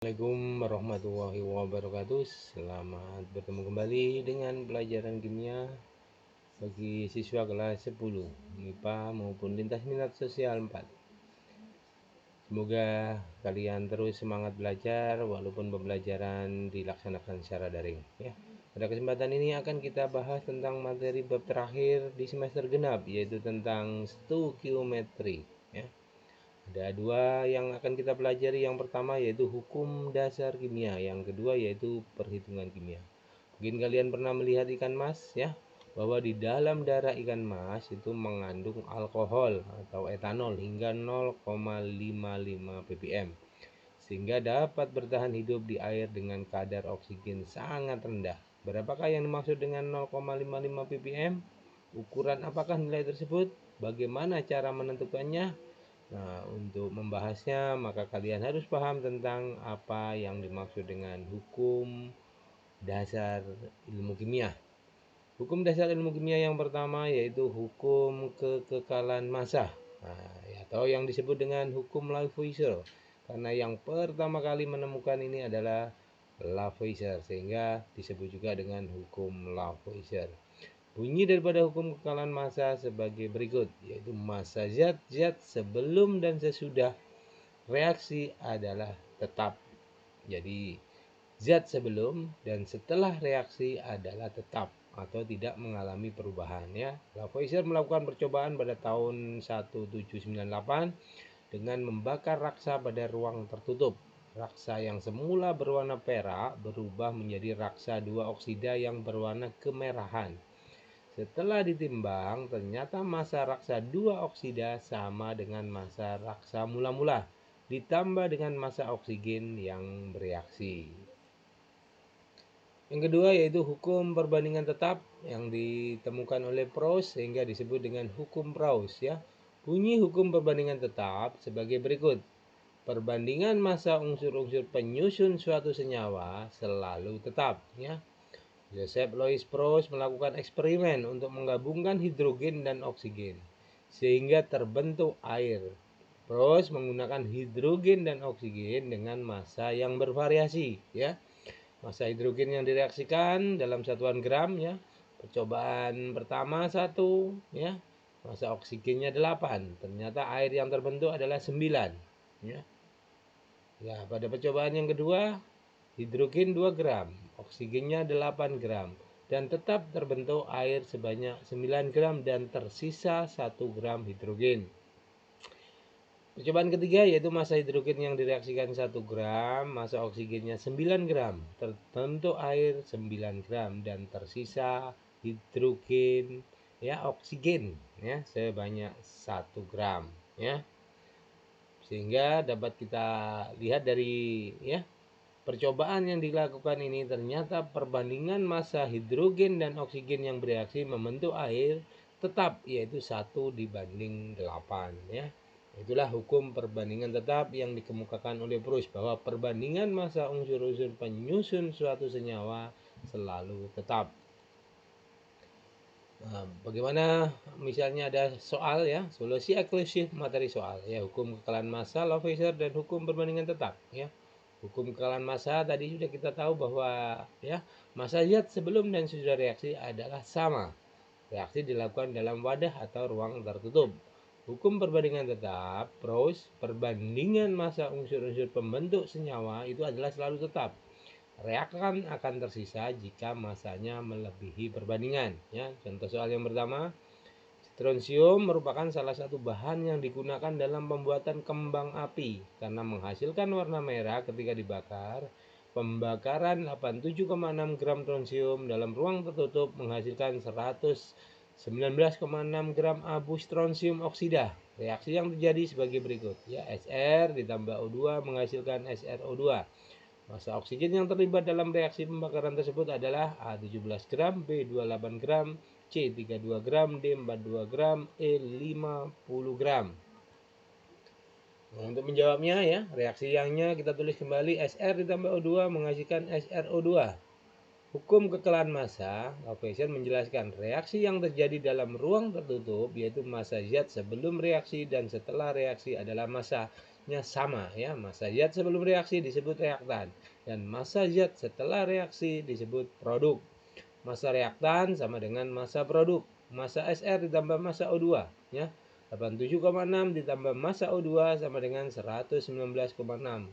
Assalamualaikum warahmatullahi wabarakatuh. Selamat bertemu kembali dengan pelajaran kimia bagi siswa kelas 10 MIPA maupun lintas minat sosial 4. Semoga kalian terus semangat belajar walaupun pembelajaran dilaksanakan secara daring ya. Pada kesempatan ini akan kita bahas tentang materi bab terakhir di semester genap, yaitu tentang stoikiometri ya. Ada dua yang akan kita pelajari. Yang pertama yaitu hukum dasar kimia, yang kedua yaitu perhitungan kimia. Mungkin kalian pernah melihat ikan mas ya, bahwa di dalam darah ikan mas itu mengandung alkohol atau etanol hingga 0,55 ppm, sehingga dapat bertahan hidup di air dengan kadar oksigen sangat rendah. Berapakah yang dimaksud dengan 0,55 ppm? Ukuran apakah nilai tersebut? Bagaimana cara menentukannya? Nah, untuk membahasnya, maka kalian harus paham tentang apa yang dimaksud dengan hukum dasar ilmu kimia. Hukum dasar ilmu kimia yang pertama yaitu hukum kekekalan massa, atau yang disebut dengan hukum Lavoisier. Karena yang pertama kali menemukan ini adalah Lavoisier, sehingga disebut juga dengan hukum Lavoisier. Bunyi daripada hukum kekekalan massa sebagai berikut, yaitu massa zat-zat sebelum dan sesudah reaksi adalah tetap. Jadi zat sebelum dan setelah reaksi adalah tetap atau tidak mengalami perubahan ya. Lavoisier melakukan percobaan pada tahun 1798 dengan membakar raksa pada ruang tertutup. Raksa yang semula berwarna perak berubah menjadi raksa 2 oksida yang berwarna kemerahan. Setelah ditimbang, ternyata massa raksa 2 oksida sama dengan massa raksa mula-mula ditambah dengan massa oksigen yang bereaksi. Yang kedua yaitu hukum perbandingan tetap yang ditemukan oleh Proust sehingga disebut dengan hukum Proust ya. Bunyi hukum perbandingan tetap sebagai berikut. Perbandingan massa unsur-unsur penyusun suatu senyawa selalu tetap ya. Joseph Louis Proust melakukan eksperimen untuk menggabungkan hidrogen dan oksigen sehingga terbentuk air. Proust menggunakan hidrogen dan oksigen dengan massa yang bervariasi ya. Massa hidrogen yang direaksikan dalam satuan gram ya. Percobaan pertama 1 ya. Massa oksigennya 8. Ternyata air yang terbentuk adalah 9 ya. Ya, pada percobaan yang kedua hidrogen 2 gram, oksigennya 8 gram, dan tetap terbentuk air sebanyak 9 gram dan tersisa 1 gram hidrogen. Percobaan ketiga yaitu massa hidrogen yang direaksikan 1 gram, massa oksigennya 9 gram, terbentuk air 9 gram dan tersisa hidrogen ya, oksigen ya sebanyak 1 gram ya. Sehingga dapat kita lihat dari ya percobaan yang dilakukan ini, ternyata perbandingan massa hidrogen dan oksigen yang bereaksi membentuk air tetap, yaitu 1:8 ya. Itulah hukum perbandingan tetap yang dikemukakan oleh Proust, bahwa perbandingan massa unsur-unsur penyusun suatu senyawa selalu tetap. Nah, bagaimana misalnya ada soal ya, solusi eksklusif materi soal ya, hukum kekekalan massa Lavoisier dan hukum perbandingan tetap ya. Hukum kekekalan massa tadi sudah kita tahu bahwa ya, massa zat sebelum dan sesudah reaksi adalah sama. Reaksi dilakukan dalam wadah atau ruang tertutup. Hukum perbandingan tetap, Proust, perbandingan massa unsur-unsur pembentuk senyawa itu adalah selalu tetap. Reakan akan tersisa jika massanya melebihi perbandingan ya. Contoh soal yang pertama, strontium merupakan salah satu bahan yang digunakan dalam pembuatan kembang api karena menghasilkan warna merah ketika dibakar. Pembakaran 87,6 gram strontium dalam ruang tertutup menghasilkan 119,6 gram abu strontium oksida. Reaksi yang terjadi sebagai berikut ya, Sr ditambah O2 menghasilkan SrO2. Massa oksigen yang terlibat dalam reaksi pembakaran tersebut adalah A17 gram, B28 gram, C32 gram, D42 gram, E50 gram. Nah, untuk menjawabnya ya, reaksi yangnya kita tulis kembali, Sr ditambah O2 menghasilkan SrO2. Hukum kekekalan massa, Lavoisier menjelaskan reaksi yang terjadi dalam ruang tertutup, yaitu massa zat sebelum reaksi dan setelah reaksi adalah massa sama ya. Massa zat sebelum reaksi disebut reaktan dan massa zat setelah reaksi disebut produk. Massa reaktan sama dengan massa produk. Massa SR ditambah massa O2 ya. 87,6 ditambah massa O2 sama dengan 119,6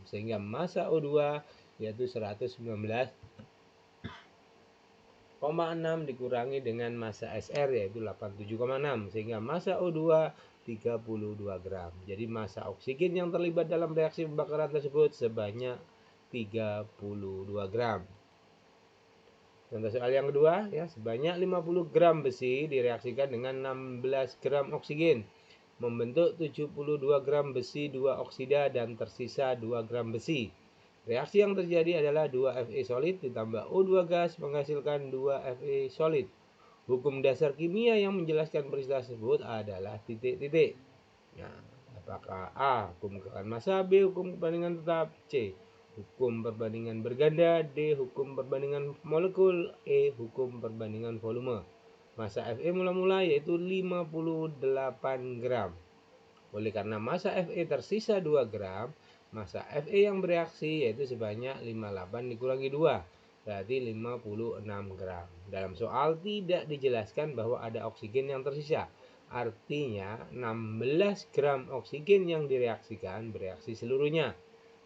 sehingga massa O2 yaitu 119,6 dikurangi dengan massa SR yaitu 87,6 sehingga massa O2 32 gram. Jadi massa oksigen yang terlibat dalam reaksi pembakaran tersebut sebanyak 32 gram. Contoh soal yang kedua ya, sebanyak 50 gram besi direaksikan dengan 16 gram oksigen membentuk 72 gram besi 2 oksida dan tersisa 2 gram besi. Reaksi yang terjadi adalah 2 Fe solid ditambah O2 gas menghasilkan 2 Fe solid. Hukum dasar kimia yang menjelaskan peristiwa tersebut adalah titik-titik. Nah, apakah A. Hukum gerakan massa, B. Hukum perbandingan tetap, C. Hukum perbandingan berganda, D. Hukum perbandingan molekul, E. Hukum perbandingan volume. Massa Fe mula-mula yaitu 58 gram. Oleh karena massa Fe tersisa 2 gram, massa Fe yang bereaksi yaitu sebanyak 58 dikurangi 2, berarti 56 gram. Dalam soal tidak dijelaskan bahwa ada oksigen yang tersisa. Artinya 16 gram oksigen yang direaksikan bereaksi seluruhnya.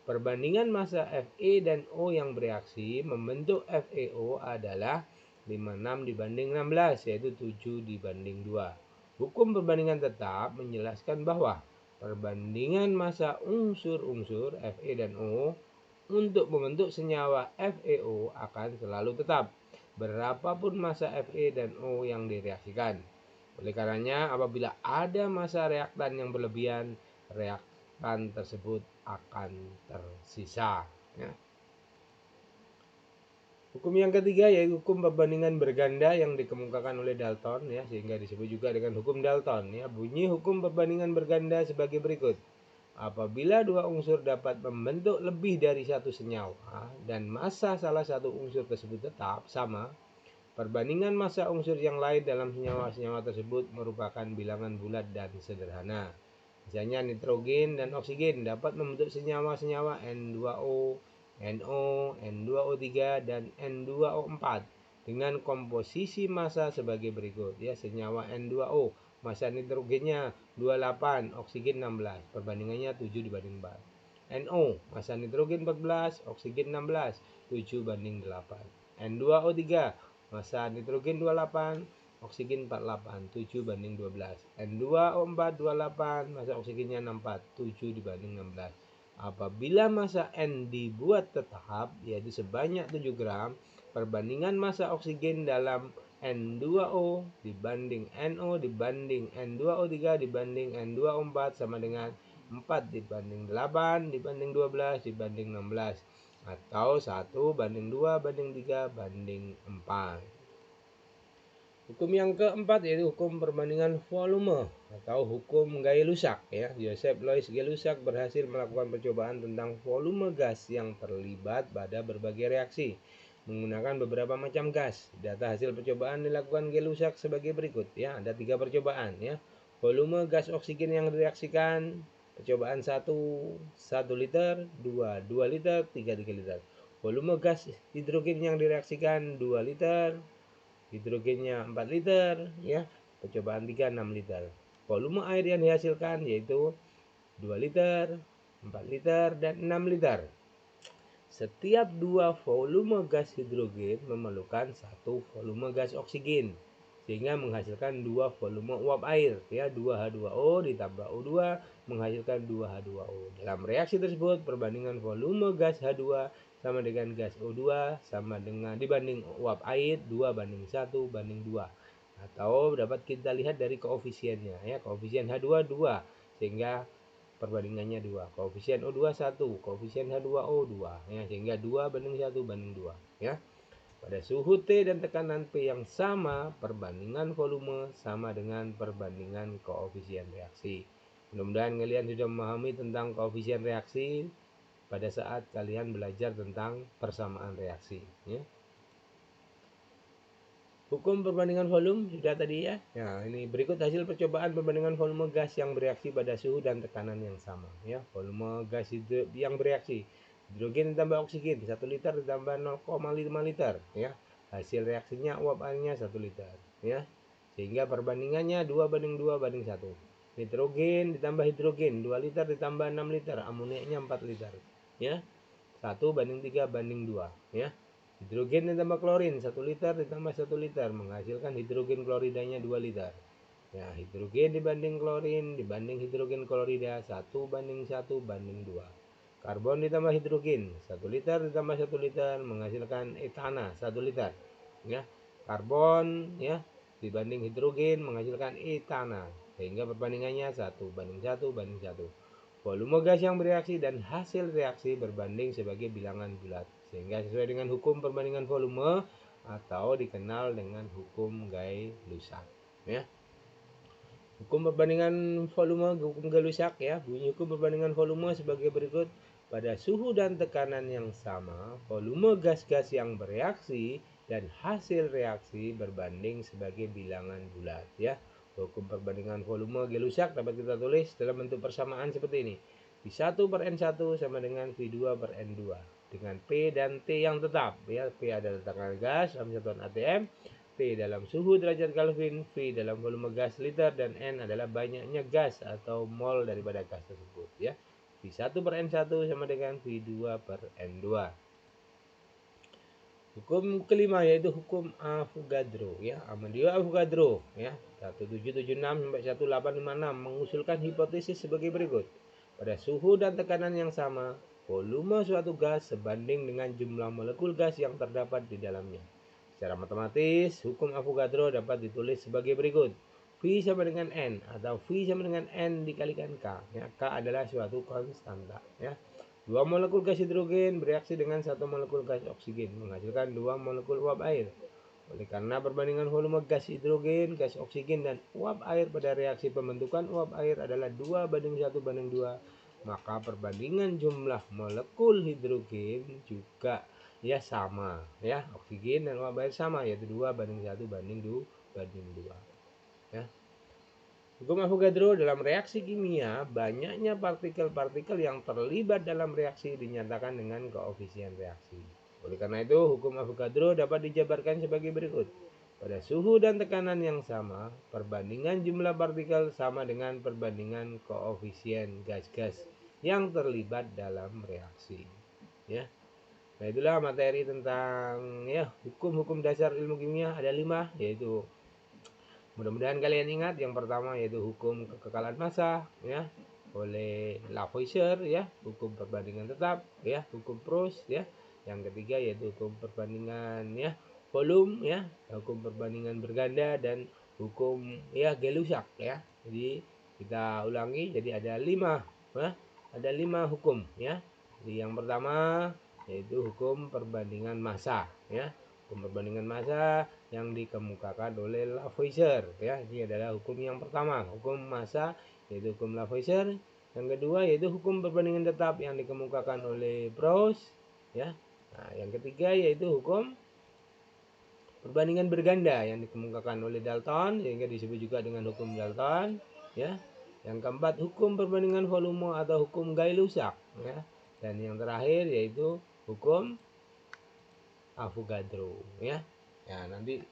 Perbandingan massa Fe dan O yang bereaksi membentuk FeO adalah 56 dibanding 16 yaitu 7 dibanding 2. Hukum perbandingan tetap menjelaskan bahwa perbandingan massa unsur-unsur Fe dan O untuk membentuk senyawa FeO akan selalu tetap berapapun massa Fe dan O yang direaksikan. Oleh karenanya, apabila ada massa reaktan yang berlebihan, reaktan tersebut akan tersisa. Ya. Hukum yang ketiga yaitu hukum perbandingan berganda yang dikemukakan oleh Dalton ya, sehingga disebut juga dengan hukum Dalton ya. Bunyi hukum perbandingan berganda sebagai berikut. Apabila dua unsur dapat membentuk lebih dari satu senyawa dan massa salah satu unsur tersebut tetap sama, perbandingan massa unsur yang lain dalam senyawa-senyawa tersebut merupakan bilangan bulat dan sederhana. Misalnya nitrogen dan oksigen dapat membentuk senyawa-senyawa N2O, NO, N2O3, dan N2O4 dengan komposisi massa sebagai berikut ya. Senyawa N2O massa nitrogennya 28, oksigen 16, perbandingannya 7 dibanding 4. NO massa nitrogen 14, oksigen 16, 7 banding 8. N2O3 massa nitrogen 28, oksigen 48, 7 banding 12. N2O4 28, massa oksigennya 64, 7 dibanding 16. Apabila massa N dibuat tetap, yaitu sebanyak 7 gram, perbandingan massa oksigen dalam N2O dibanding NO dibanding N2O3 dibanding N2O4 sama dengan 4 dibanding 8 dibanding 12 dibanding 16 atau 1 banding 2 banding 3 banding 4. Hukum yang keempat yaitu hukum perbandingan volume atau hukum Gay-Lussac ya. Joseph Louis Gay-Lussac berhasil melakukan percobaan tentang volume gas yang terlibat pada berbagai reaksi menggunakan beberapa macam gas. Data hasil percobaan dilakukan Gay-Lussac sebagai berikut ya. Ada 3 percobaan ya. Volume gas oksigen yang direaksikan, percobaan 1 liter, 2 liter, 3 liter. Volume gas hidrogen yang direaksikan 2 liter, hidrogennya 4 liter ya. Percobaan 3 6 liter. Volume air yang dihasilkan yaitu 2 liter, 4 liter dan 6 liter. Setiap 2 volume gas hidrogen memerlukan 1 volume gas oksigen sehingga menghasilkan 2 volume uap air ya. 2H2O ditambah O2 menghasilkan 2H2O. Dalam reaksi tersebut perbandingan volume gas H2 sama dengan gas O2 sama dengan dibanding uap air 2 banding 1 banding 2. Atau dapat kita lihat dari koefisiennya ya. Koefisien H2 2 sehingga perbandingannya 2. Koefisien O2 1, koefisien H2O 2 ya, sehingga 2 banding 1 banding 2 ya. Pada suhu T dan tekanan P yang sama, perbandingan volume sama dengan perbandingan koefisien reaksi. Mudah-mudahan kalian sudah memahami tentang koefisien reaksi pada saat kalian belajar tentang persamaan reaksi ya. Hukum perbandingan volume sudah tadi ya. Nah, ini berikut hasil percobaan perbandingan volume gas yang bereaksi pada suhu dan tekanan yang sama ya. Volume gas yang bereaksi. Hidrogen ditambah oksigen 1 liter ditambah 0,5 liter ya. Hasil reaksinya uap airnya 1 liter ya. Sehingga perbandingannya 2:2:1. Nitrogen ditambah hidrogen 2 liter ditambah 6 liter, amoniaknya 4 liter ya. 1:3:2 ya. Hidrogen ditambah klorin 1 liter ditambah 1 liter menghasilkan hidrogen kloridanya 2 liter. Ya, hidrogen dibanding klorin dibanding hidrogen klorida 1:1:2. Karbon ditambah hidrogen 1 liter ditambah 1 liter menghasilkan etana 1 liter. Ya, karbon ya dibanding hidrogen menghasilkan etana sehingga perbandingannya 1:1:1. Volume gas yang bereaksi dan hasil reaksi berbanding sebagai bilangan bulat sehingga sesuai dengan hukum perbandingan volume atau dikenal dengan hukum Gay-Lussac ya. Hukum perbandingan volume, hukum Gay-Lussac ya. Bunyi hukum perbandingan volume sebagai berikut. Pada suhu dan tekanan yang sama, volume gas-gas yang bereaksi dan hasil reaksi berbanding sebagai bilangan bulat ya. Hukum perbandingan volume Gay-Lussac dapat kita tulis dalam bentuk persamaan seperti ini. V1/N1 sama dengan V2/N2 dengan P dan T yang tetap ya. P adalah tekanan gas dalam satuan atm, T dalam suhu derajat Kelvin, V dalam volume gas liter, dan N adalah banyaknya gas atau mol daripada gas tersebut ya. V1/N1 sama dengan V2/N2. Hukum kelima yaitu hukum Avogadro ya. Amadeo Avogadro ya 1776 sampai 1856 mengusulkan hipotesis sebagai berikut. Pada suhu dan tekanan yang sama, volume suatu gas sebanding dengan jumlah molekul gas yang terdapat di dalamnya. Secara matematis, hukum Avogadro dapat ditulis sebagai berikut. V sama dengan N atau V sama dengan N dikalikan K ya. K adalah suatu konstanta ya. 2 molekul gas hidrogen bereaksi dengan 1 molekul gas oksigen menghasilkan 2 molekul uap air. Oleh karena perbandingan volume gas hidrogen, gas oksigen, dan uap air pada reaksi pembentukan uap air adalah 2:1:2, maka perbandingan jumlah molekul hidrogen juga ya sama ya. Oksigen dan uap air sama yaitu 2:1:2 ya. Hukum Avogadro dalam reaksi kimia, banyaknya partikel-partikel yang terlibat dalam reaksi dinyatakan dengan koefisien reaksi. Oleh karena itu, hukum Avogadro dapat dijabarkan sebagai berikut. Pada suhu dan tekanan yang sama, perbandingan jumlah partikel sama dengan perbandingan koefisien gas-gas yang terlibat dalam reaksi. Ya. Nah, itulah materi tentang ya hukum-hukum dasar ilmu kimia, ada 5 yaitu mudah-mudahan kalian ingat. Yang pertama yaitu hukum kekekalan massa ya oleh Lavoisier ya, hukum perbandingan tetap ya, hukum Proust ya. Yang ketiga yaitu hukum perbandingan ya volume ya, hukum perbandingan berganda, dan hukum ya Gay-Lussac ya. Jadi kita ulangi, jadi ada 5 ya, ada 5 hukum ya. Jadi yang pertama yaitu hukum perbandingan massa ya. Hukum perbandingan massa yang dikemukakan oleh Lavoisier ya. Ini adalah hukum yang pertama, hukum massa yaitu hukum Lavoisier. Yang kedua yaitu hukum perbandingan tetap yang dikemukakan oleh Proust ya. Nah, yang ketiga yaitu hukum perbandingan berganda yang dikemukakan oleh Dalton sehingga disebut juga dengan hukum Dalton ya. Yang keempat hukum perbandingan volume atau hukum Gay-Lussac ya. Dan yang terakhir yaitu hukum Avogadro ya. Ya, nanti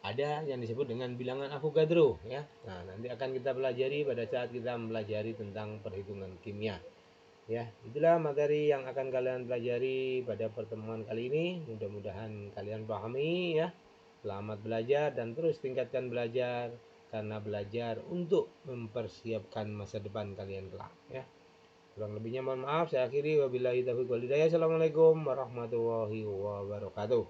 ada yang disebut dengan bilangan Avogadro ya. Nah, nanti akan kita pelajari pada saat kita mempelajari tentang perhitungan kimia. Ya, itulah materi yang akan kalian pelajari pada pertemuan kali ini. Mudah-mudahan kalian pahami ya. Selamat belajar dan terus tingkatkan belajar, karena belajar untuk mempersiapkan masa depan kalian kelak ya. Kurang lebihnya mohon maaf, saya akhiri. Wabillahi taufiq wal hidayah. Assalamualaikum warahmatullahi wabarakatuh.